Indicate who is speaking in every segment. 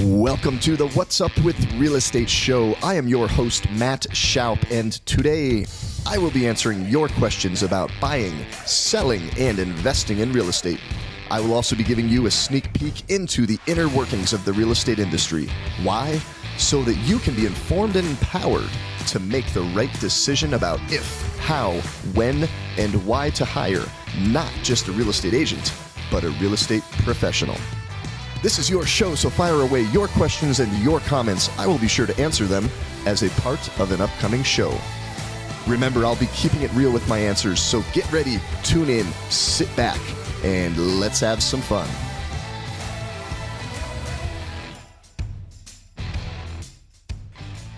Speaker 1: Welcome to the What's Up with Real Estate show. I am your host, Matt Shoup, and today I will be answering your questions about buying, selling, and investing in real estate. I will also be giving you a sneak peek into the inner workings of the real estate industry. Why? So that you can be informed and empowered to make the right decision about if, how, when, and why to hire not just a real estate agent, but a real estate professional. This is your show, so fire away your questions and your comments. I will be sure to answer them as a part of an upcoming show. Remember, I'll be keeping it real with my answers, so get ready, tune in, sit back, and let's have some fun.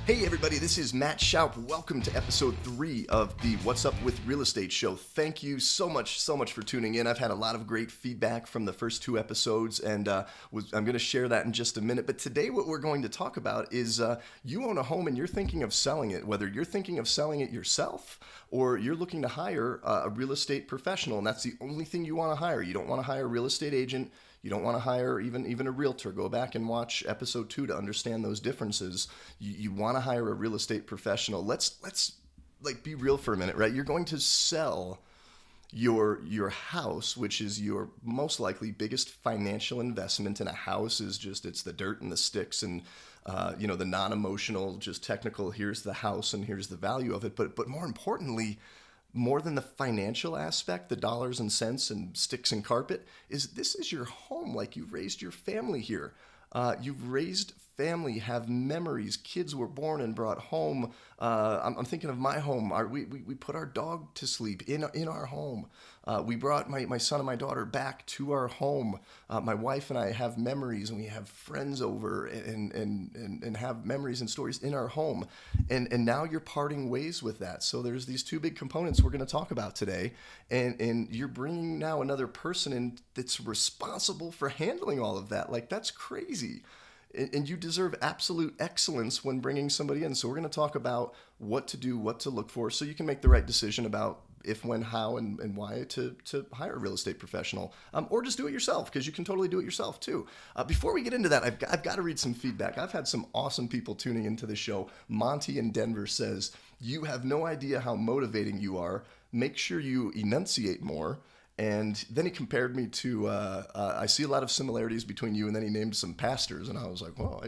Speaker 1: Hey everybody, this is Matt Shoup. Welcome to episode 3 of the What's Up with Real Estate show. Thank you so much for tuning in. I've had a lot of great feedback from the first 2 episodes, and I'm going to share that in just a minute. But today what we're going to talk about is you own a home and you're thinking of selling it, whether you're thinking of selling it yourself or you're looking to hire a real estate professional, and that's the only thing you want to hire. You don't want to hire a real estate agent. You don't want to hire even a realtor. Go back and watch episode 2 to understand those differences. You want to hire a real estate professional. Let's like be real for a minute, right? You're going to sell your house, which is your most likely biggest financial investment. In a house is just, it's the dirt and the sticks and the non-emotional, just technical, here's the house and here's the value of it. But more importantly, more than the financial aspect, the dollars and cents and sticks and carpet, this is your home. Like, you've raised your family here. You've raised family, have memories. Kids were born and brought home. I'm thinking of my home. We put our dog to sleep in our home. We brought my son and my daughter back to our home. My wife and I have memories, and we have friends over and have memories and stories in our home. And now you're parting ways with that. So there's these 2 big components we're going to talk about today. And you're bringing now another person in that's responsible for handling all of that. Like, that's crazy. And you deserve absolute excellence when bringing somebody in. So we're going to talk about what to do, what to look for, so you can make the right decision about if, when, how, and why to hire a real estate professional, or just do it yourself, because you can totally do it yourself too. Before we get into that, I've got to read some feedback. I've had some awesome people tuning into the show. Monty in Denver says, "You have no idea how motivating you are. Make sure you enunciate more." And then he compared me to, I see a lot of similarities between you, and then he named some pastors, and I was like, well,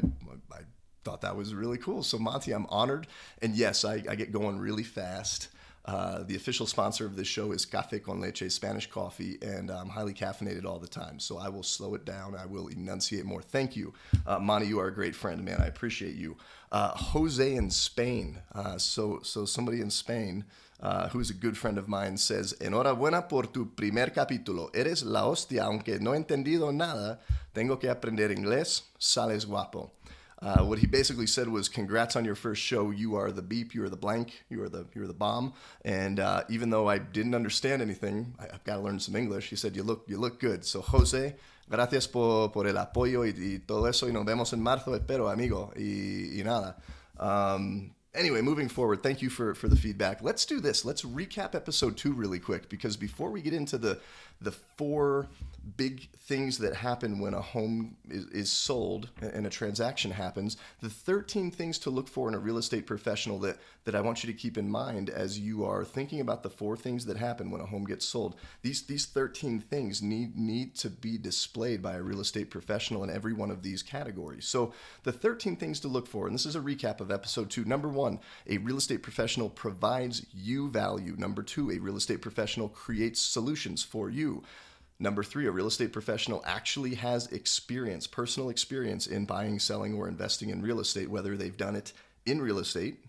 Speaker 1: I thought that was really cool. So Monty, I'm honored, and yes, I get going really fast. The official sponsor of this show is Café con Leche, Spanish coffee, and I'm highly caffeinated all the time, so I will slow it down. I will enunciate more. Thank you. Monty, you are a great friend, man. I appreciate you. Jose in Spain. So somebody in Spain, who's a good friend of mine, says, "Enhorabuena por tu primer capítulo. Eres la hostia, aunque no he entendido nada. Tengo que aprender inglés. Sales guapo." What he basically said was, congrats on your first show. You are the beep, you are the blank, you are the bomb. And even though I didn't understand anything, I've got to learn some English. He said, you look good. So Jose, gracias por el apoyo y todo eso. Y nos vemos en marzo, espero, amigo. Y nada. Anyway, moving forward, thank you for the feedback. Let's do this. Let's recap episode 2 really quick, because before we get into the 4 big things that happen when a home is sold and a transaction happens, the 13 things to look for in a real estate professional that I want you to keep in mind as you are thinking about the 4 things that happen when a home gets sold. These 13 things need to be displayed by a real estate professional in every one of these categories. So the 13 things to look for, and this is a recap of episode 2. Number 1, a real estate professional provides you value. Number 2, a real estate professional creates solutions for you. Number 3, a real estate professional actually has experience, personal experience in buying, selling, or investing in real estate, whether they've done it in real estate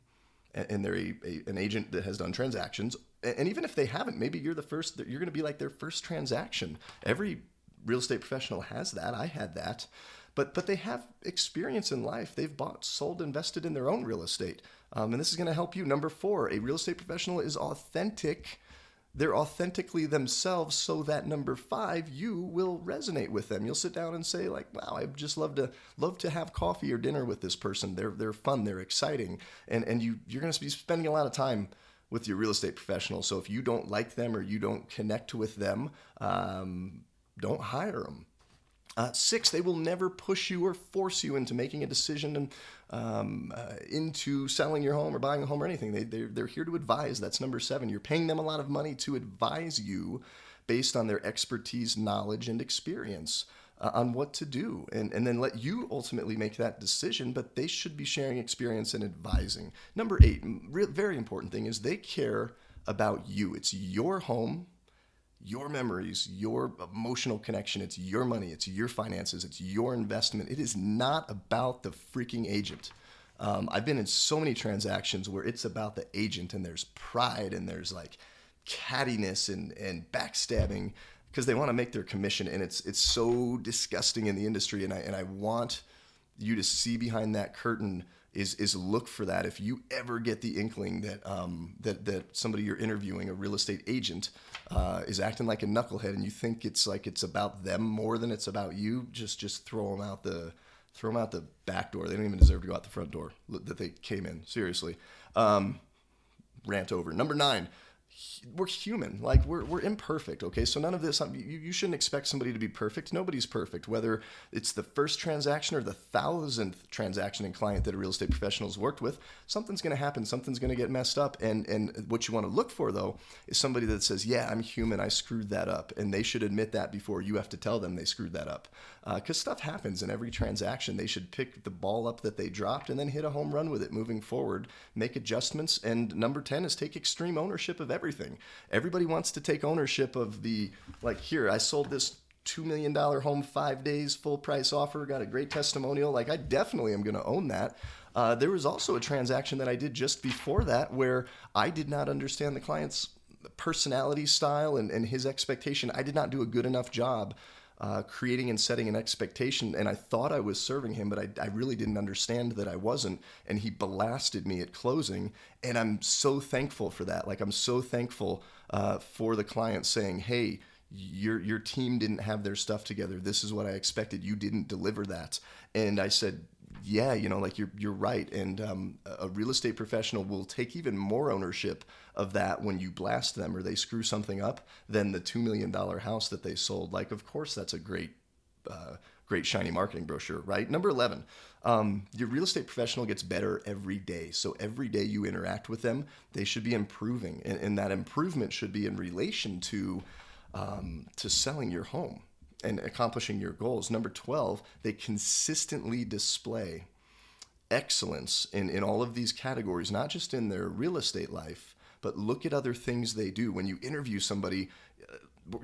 Speaker 1: and they're an agent that has done transactions. And even if they haven't, maybe you're going to be like their first transaction. Every real estate professional has that. I had that. But they have experience in life. They've bought, sold, invested in their own real estate. And this is going to help you. Number 4, a real estate professional is authentic. They're authentically themselves, so that number 5, you will resonate with them. You'll sit down and say, like, wow, I'd just love to have coffee or dinner with this person. They're fun, they're exciting. And you're going to be spending a lot of time with your real estate professional. So if you don't like them or you don't connect with them, don't hire them. Six, they will never push you or force you into making a decision and into selling your home or buying a home or anything. They're here to advise. That's number seven. You're paying them a lot of money to advise you based on their expertise, knowledge, and experience on what to do, and then let you ultimately make that decision, but they should be sharing experience and advising. Number eight, very important thing, is they care about you. It's your home, your memories, your emotional connection. It's your money. It's your finances. It's your investment. It is not about the freaking agent. I've been in so many transactions where it's about the agent, and there's pride, and there's like cattiness and backstabbing because they want to make their commission, and it's so disgusting in the industry. And I want you to see behind that curtain is look for that. If you ever get the inkling that that somebody you're interviewing, a real estate agent, is acting like a knucklehead, and you think it's about them more than it's about you, just throw them out the back door. They don't even deserve to go out the front door that they came in. Seriously. Rant over. Number nine. We're human, like we're imperfect, okay? So none of this, you shouldn't expect somebody to be perfect. Nobody's perfect, whether it's the first transaction or the 1,000th transaction and client that a real estate professional's worked with. Something's going to happen, something's going to get messed up, and what you want to look for, though, is somebody that says, yeah, I'm human, I screwed that up, and they should admit that before you have to tell them they screwed that up, because stuff happens in every transaction. They should pick the ball up that they dropped and then hit a home run with it moving forward, make adjustments, and number 10 is take extreme ownership of everything. Everybody wants to take ownership of here, I sold this $2 million home 5 days, full price offer, got a great testimonial. Like, I definitely am going to own that. There was also a transaction that I did just before that where I did not understand the client's personality style and his expectation. I did not do a good enough job creating and setting an expectation, and I thought I was serving him, but I really didn't understand that I wasn't, and he blasted me at closing, and I'm so thankful for that. Like, I'm so thankful for the client saying, hey, your team didn't have their stuff together. This is what I expected. You didn't deliver that. And I said, yeah, like you're right. And a real estate professional will take even more ownership of that when you blast them or they screw something up than the $2 million house that they sold. Like, of course, that's a great shiny marketing brochure, right? Number 11, your real estate professional gets better every day. So every day you interact with them, they should be improving. And that improvement should be in relation to selling your home and accomplishing your goals. Number 12, they consistently display excellence in all of these categories, not just in their real estate life, but look at other things they do. When you interview somebody,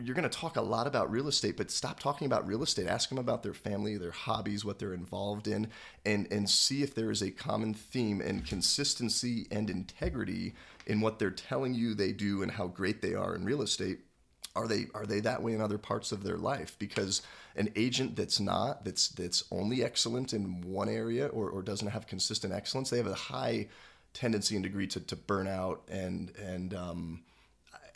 Speaker 1: you're going to talk a lot about real estate, but stop talking about real estate. Ask them about their family, their hobbies, what they're involved in, and see if there is a common theme and consistency and integrity in what they're telling you they do and how great they are in real estate. Are they that way in other parts of their life? Because an agent that's only excellent in one area or doesn't have consistent excellence, they have a high tendency and degree to burn out.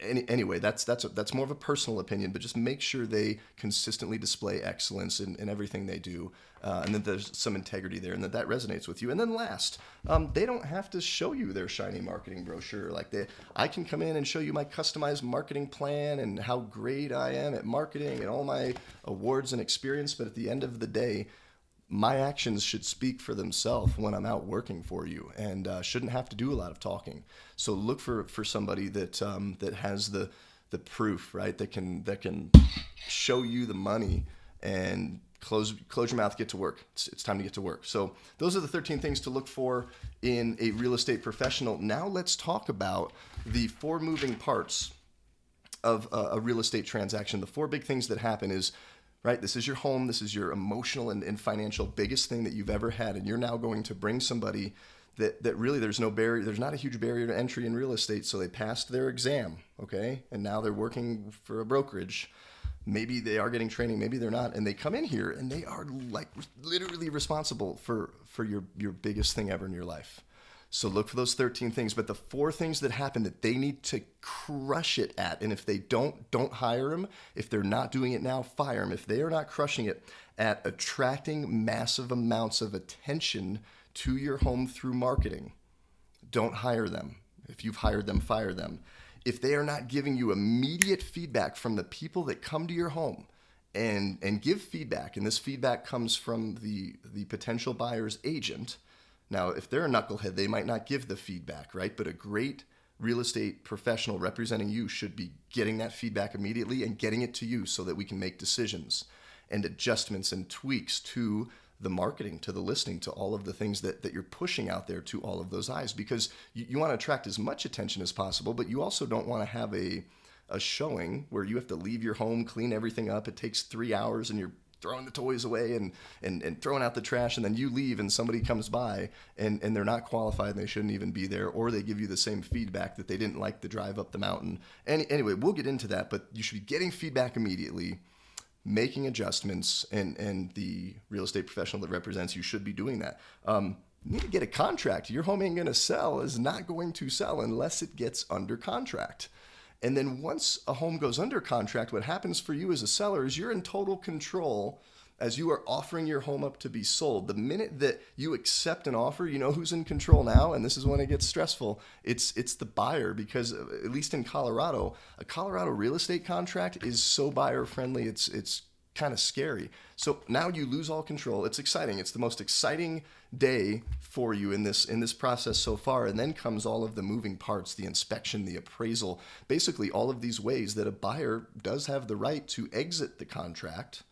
Speaker 1: Anyway, that's more of a personal opinion, but just make sure they consistently display excellence in everything they do, and that there's some integrity there, and that resonates with you. And then last, they don't have to show you their shiny marketing brochure. I can come in and show you my customized marketing plan and how great I am at marketing and all my awards and experience, but at the end of the day, my actions should speak for themselves when I'm out working for you, and shouldn't have to do a lot of talking. So look for somebody that has the proof, right? That can show you the money and close your mouth, get to work. It's time to get to work. So those are the 13 things to look for in a real estate professional. Now let's talk about the 4 moving parts of a real estate transaction. The 4 big things that happen is, right, this is your home, this is your emotional and financial biggest thing that you've ever had, and you're now going to bring somebody that really there's no barrier, there's not a huge barrier to entry in real estate, so they passed their exam, okay, and now they're working for a brokerage. Maybe they are getting training, maybe they're not, and they come in here and they are like literally responsible for your biggest thing ever in your life. So look for those 13 things, but the 4 things that happen that they need to crush it at, and if they don't hire them. If they're not doing it now, fire them. If they are not crushing it at attracting massive amounts of attention to your home through marketing, don't hire them. If you've hired them, fire them. If they are not giving you immediate feedback from the people that come to your home and give feedback. And this feedback comes from the potential buyer's agent. Now, if they're a knucklehead, they might not give the feedback, right? But a great real estate professional representing you should be getting that feedback immediately and getting it to you so that we can make decisions and adjustments and tweaks to the marketing, to the listing, to all of the things that you're pushing out there to all of those eyes, because you want to attract as much attention as possible, but you also don't want to have a showing where you have to leave your home, clean everything up. It takes 3 hours and you're throwing the toys away and throwing out the trash, and then you leave and somebody comes by and they're not qualified and they shouldn't even be there, or they give you the same feedback that they didn't like the drive up the mountain. Anyway, we'll get into that, but you should be getting feedback immediately, making adjustments, and the real estate professional that represents you should be doing that. You need to get a contract. Your home ain't going to sell, is not going to sell unless it gets under contract. And then once a home goes under contract, what happens for you as a seller is you're in total control as you are offering your home up to be sold. The minute that you accept an offer, you know who's in control now, and this is when it gets stressful. It's the buyer, because at least in Colorado, a Colorado real estate contract is so buyer friendly, it's kind of scary. So now you lose all control. It's exciting. It's the most exciting day for you in this process so far. And then comes all of the moving parts, the inspection, the appraisal, basically all of these ways that a buyer does have the right to exit the contract.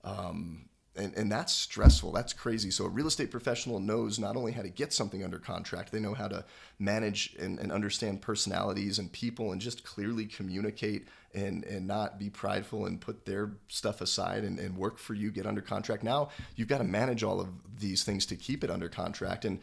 Speaker 1: And that's stressful. That's crazy. So a real estate professional knows not only how to get something under contract, they know how to manage and understand personalities and people and just clearly communicate and not be prideful and put their stuff aside and work for you, get under contract. Now you've got to manage all of these things to keep it under contract. And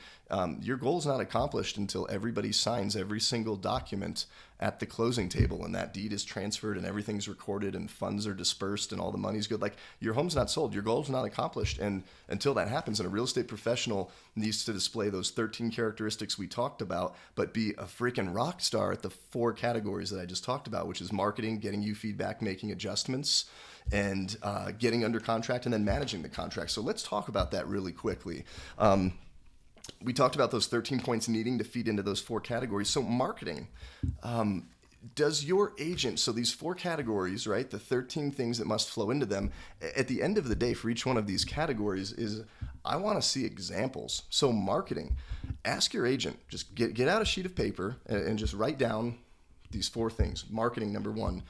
Speaker 1: your goal is not accomplished until everybody signs every single document at the closing table and that deed is transferred and everything's recorded and funds are dispersed and all the money's good. Like, your home's not sold, your goal's not accomplished. And until that happens, and a real estate professional needs to display those 13 characteristics we talked about, but be a freaking rock star at the 4 categories that I just talked about, which is marketing, getting you feedback, making adjustments, and getting under contract, and then managing the contract. So let's talk about that really quickly. We talked about those 13 points needing to feed into those 4 categories. So marketing, does your agent, so these 4 categories, right, the 13 things that must flow into them, at the end of the day for each one of these categories is, I want to see examples. So marketing, ask your agent, just get out a sheet of paper and just write down these 4 things. Marketing, number 1.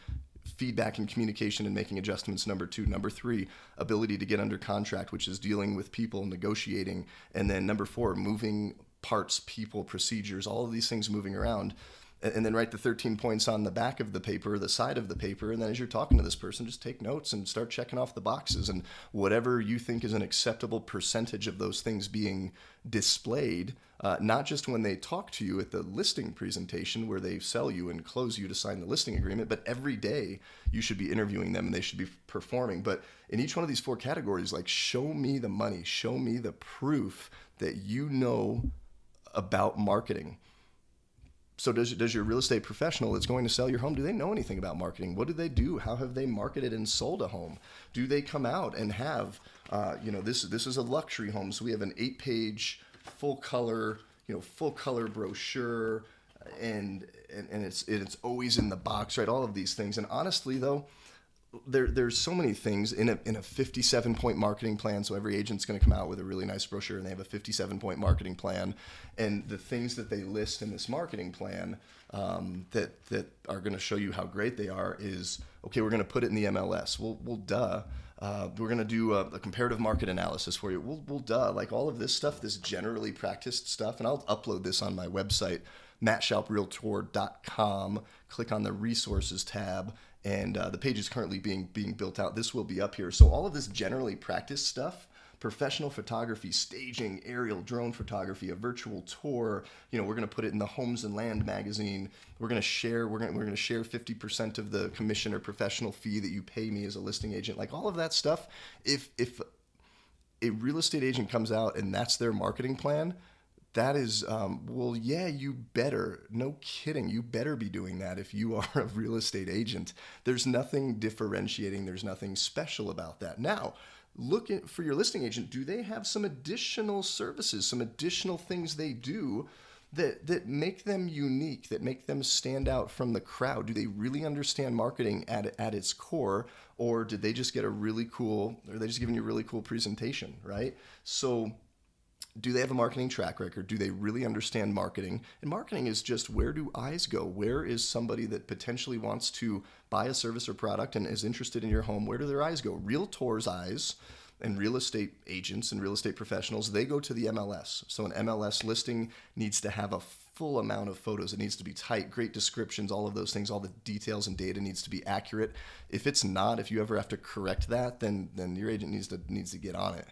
Speaker 1: Feedback and communication and making adjustments, number 2. Number 3, ability to get under contract, which is dealing with people, negotiating. And then number 4, moving parts, people, procedures, all of these things moving around. And then write the 13 points on the back of the paper, the side of the paper. And then as you're talking to this person, just take notes and start checking off the boxes. And whatever you think is an acceptable percentage of those things being displayed, not just when they talk to you at the listing presentation where they sell you and close you to sign the listing agreement, but every day you should be interviewing them and they should be performing. But in each one of these 4 categories, like, show me the money, show me the proof that you know about marketing. So does your real estate professional that's going to sell your home, do they know anything about marketing? What do they do? How have they marketed and sold a home? Do they come out and have, this is a luxury home, so we have an 8-page full color brochure, and it's always in the box, right? All of these things. And honestly, though, there's so many things in a 57-point marketing plan. So every agent's going to come out with a really nice brochure and they have a 57-point marketing plan. And the things that they list in this marketing plan that are going to show you how great they are is, okay, we're going to put it in the MLS. Well, duh. We're going to do a comparative market analysis for you. Well, duh. Like, all of this stuff, this generally practiced stuff, and I'll upload this on my website, MattShoup.com. Click on the resources tab. And the page is currently being built out. This will be up here. So all of this generally practiced stuff, professional photography, staging, aerial drone photography, a virtual tour, we're going to put it in the Homes and Land magazine. We're going to share 50% of the commission or professional fee that you pay me as a listing agent. Like, all of that stuff, if a real estate agent comes out and that's their marketing plan, that is, you better, no kidding, you better be doing that if you are a real estate agent. There's nothing differentiating, there's nothing special about that. Now, look for your listing agent. Do they have some additional services, some additional things they do that make them unique, that make them stand out from the crowd? Do they really understand marketing at its core, or did they just get a really cool, or are they just giving you a really cool presentation, right? So do they have a marketing track record? Do they really understand marketing? And marketing is just, where do eyes go? Where is somebody that potentially wants to buy a service or product and is interested in your home? Where do their eyes go? Realtors' eyes, and real estate agents and real estate professionals, they go to the MLS. So an MLS listing needs to have a full amount of photos. It needs to be tight, great descriptions, all of those things, all the details and data needs to be accurate. If it's not, if you ever have to correct that, then your agent needs to get on it.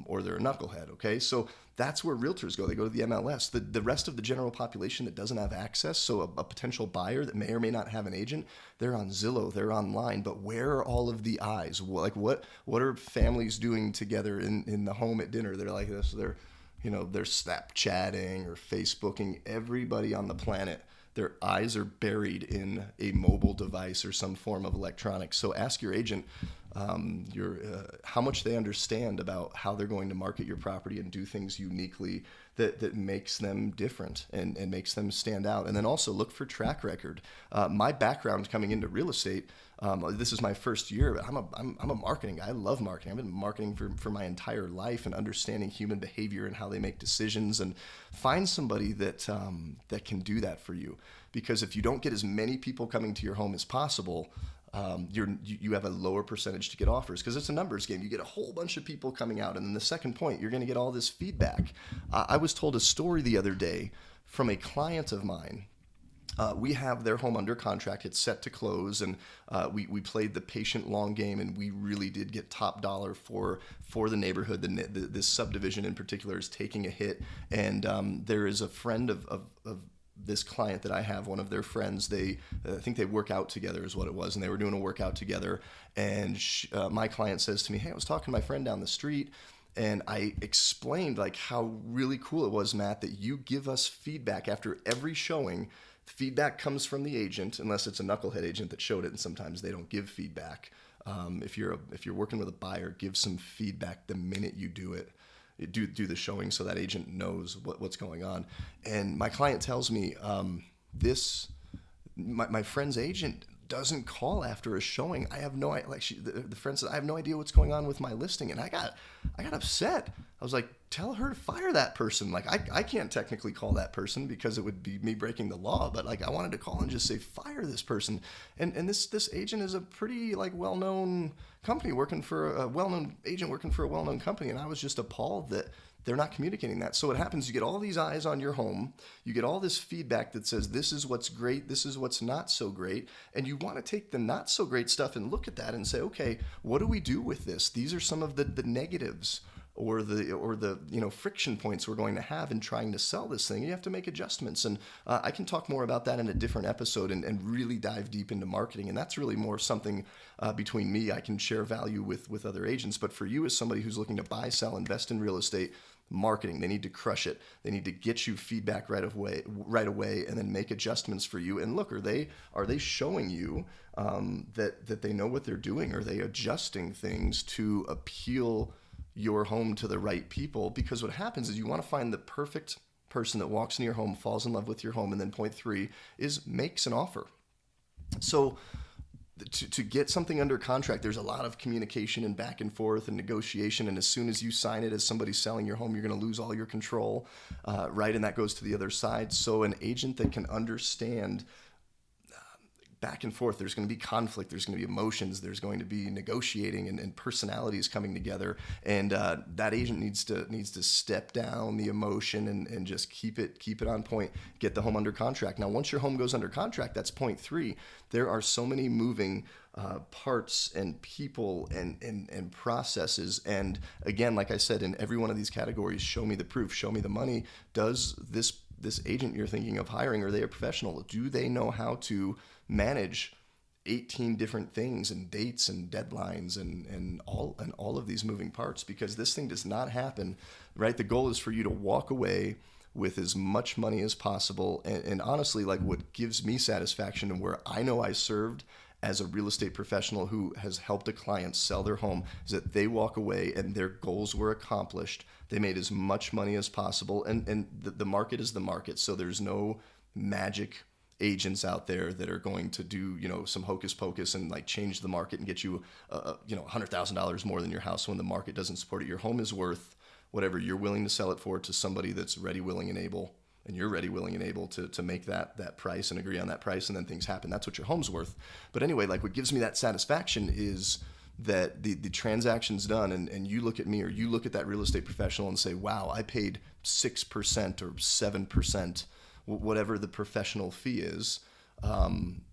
Speaker 1: Or they're a knucklehead, okay? So that's where realtors go. They go to the MLS. The rest of the general population that doesn't have access, so a potential buyer that may or may not have an agent, they're on Zillow, they're online, but where are all of the eyes? Like what are families doing together in the home at dinner? They're like this, they're Snapchatting or Facebooking. Everybody on the planet, their eyes are buried in a mobile device or some form of electronics. So ask your agent how much they understand about how they're going to market your property and do things uniquely that makes them different and makes them stand out. And then also look for track record. My background coming into real estate, this is my first year, but I'm a marketing guy. I love marketing. I've been marketing for my entire life and understanding human behavior and how they make decisions, and find somebody that can do that for you. Because if you don't get as many people coming to your home as possible, you have a lower percentage to get offers, because it's a numbers game. You get a whole bunch of people coming out, and then the second point, you're going to get all this feedback. I was told a story the other day from a client of mine. We have their home under contract. It's set to close, and we played the patient long game, and we really did get top dollar for the neighborhood. This subdivision in particular is taking a hit, and there is a friend of this client that I have, one of their friends. I think they work out together is what it was, and they were doing a workout together. And my client says to me, "Hey, I was talking to my friend down the street, and I explained like how really cool it was, Matt, that you give us feedback after every showing. Feedback comes from the agent, unless it's a knucklehead agent that showed it, and sometimes they don't give feedback. If you're working with a buyer, give some feedback the minute you do it. Do the showing so that agent knows what's going on." And my client tells me my friend's agent doesn't call after a showing. I have no idea. The friend said, "I have no idea what's going on with my listing," and I got upset. I was like, "Tell her to fire that person." Like I can't technically call that person because it would be me breaking the law, but like I wanted to call and just say, "Fire this person." And this agent is a pretty like well-known company working for a well-known agent working for a well-known company, and I was just appalled that they're not communicating that. So what happens, you get all these eyes on your home, you get all this feedback that says this is what's great, this is what's not so great, and you want to take the not so great stuff and look at that and say, okay, what do we do with this? These are some of the negatives or the friction points we're going to have in trying to sell this thing. You have to make adjustments, and I can talk more about that in a different episode and really dive deep into marketing. And that's really more something between me. I can share value with other agents, but for you as somebody who's looking to buy, sell, invest in real estate, marketing, they need to crush it. They need to get you feedback right away, and then make adjustments for you. And look, are they showing you that they know what they're doing? Are they adjusting things to appeal your home to the right people? Because what happens is you want to find the perfect person that walks in your home, falls in love with your home, and then point three is makes an offer. So to get something under contract, there's a lot of communication and back and forth and negotiation. And as soon as you sign it as somebody selling your home, you're going to lose all your control, right? And that goes to the other side. So an agent that can understand back and forth, there's going to be conflict, there's going to be emotions, there's going to be negotiating and personalities coming together, and that agent needs to step down the emotion and just keep it on point, get the home under contract. Now once your home goes under contract, that's point three. There are so many moving parts and people and processes, and again, like I said, in every one of these categories, show me the proof, show me the money. Does this agent you're thinking of hiring, are they a professional? Do they know how to manage 18 different things and dates and deadlines and all of these moving parts? Because this thing does not happen, right? The goal is for you to walk away with as much money as possible. And honestly, like what gives me satisfaction and where I know I served as a real estate professional who has helped a client sell their home is that they walk away and their goals were accomplished. They made as much money as possible, and the market is the market. So there's no magic agents out there that are going to do, some hocus pocus and like change the market and get you, $100,000 more than your house when the market doesn't support it. Your home is worth whatever you're willing to sell it for to somebody that's ready, willing, and able, and you're ready, willing, and able to make that price and agree on that price, and then things happen. That's what your home's worth. But anyway, like what gives me that satisfaction is that the transaction's done, and you look at me or you look at that real estate professional and say, wow, I paid 6% or 7%, whatever the professional fee is.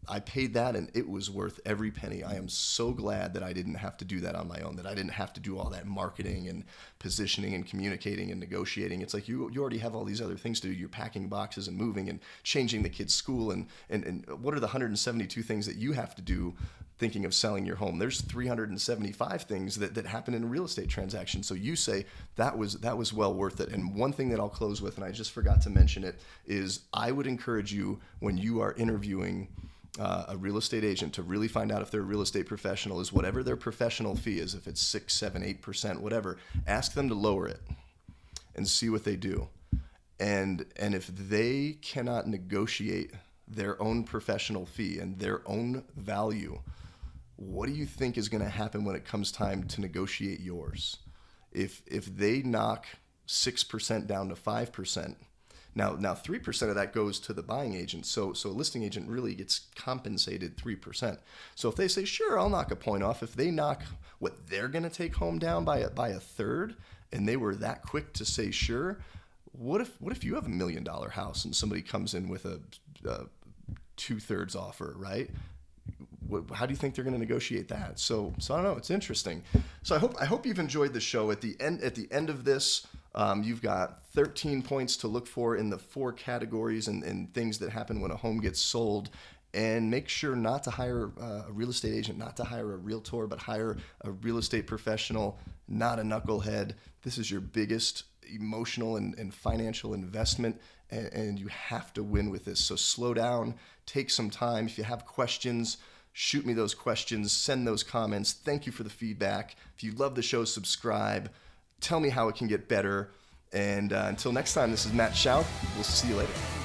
Speaker 1: I paid that and it was worth every penny. I am so glad that I didn't have to do that on my own, that I didn't have to do all that marketing and positioning and communicating and negotiating. It's like you already have all these other things to do. You're packing boxes and moving and changing the kids' school. And what are the 172 things that you have to do thinking of selling your home? There's 375 things that happen in a real estate transaction. So you say that was well worth it. And one thing that I'll close with, and I just forgot to mention it, is I would encourage you when you are interviewing a real estate agent to really find out if they're a real estate professional is whatever their professional fee is, if it's 6, 7, 8%, whatever, ask them to lower it and see what they do. And if they cannot negotiate their own professional fee and their own value, what do you think is going to happen when it comes time to negotiate yours? If they knock 6% down to 5%, now 3% of that goes to the buying agent. So a listing agent really gets compensated 3%. So if they say, sure, I'll knock a point off, if they knock what they're going to take home down by a third, and they were that quick to say, sure, what if you have $1 million house and somebody comes in with a 2/3 offer, right? How do you think they're going to negotiate that? So I don't know. It's interesting. So I hope you've enjoyed the show. At the end of this, you've got 13 points to look for in the 4 categories and things that happen when a home gets sold. And make sure not to hire a real estate agent, not to hire a realtor, but hire a real estate professional, not a knucklehead. This is your biggest emotional and financial investment, and you have to win with this. So slow down, take some time. If you have questions, shoot me those questions, send those comments. Thank you for the feedback. If you love the show, subscribe. Tell me how it can get better. And until next time, this is Matt Shoup. We'll see you later.